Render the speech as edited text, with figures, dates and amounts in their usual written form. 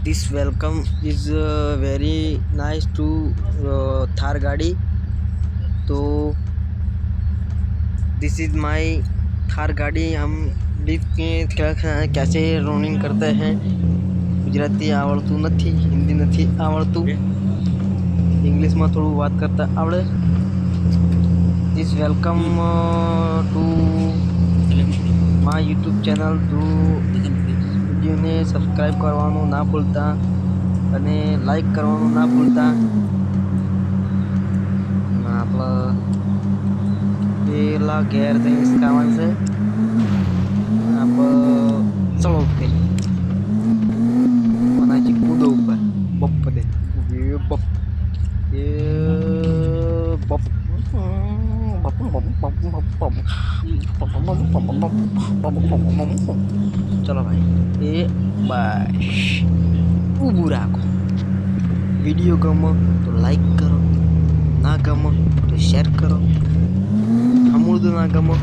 This welcome is very nice to Thar गाड़ी। तो this is my Thar गाड़ी। हम लिफ्ट में कैसे रनिंग करते हैं। गुजराती आवड़तु नहीं, हिंदी नहीं आवड़तु, इंग्लिश में थोड़ा बात करता आवड़े। This welcome to my YouTube channel. टू वीडियो ने सब्सक्राइब करवानू ना भूलता અને લાઈક કરવાનું ના ભૂલતા। આપણા પેલા ઘેર થઈ ખાવાનું છે। ચલો ઓકે મનાજી કૂદો ઉપર બપ દે બપ એ બપ ચલો ભાઈ એ બાય ઊભું રાખો। વિડીયો ગમો તો લાઈક કરો, ના ગમો તો શેર કરો, અમૂર્દ ના ગમો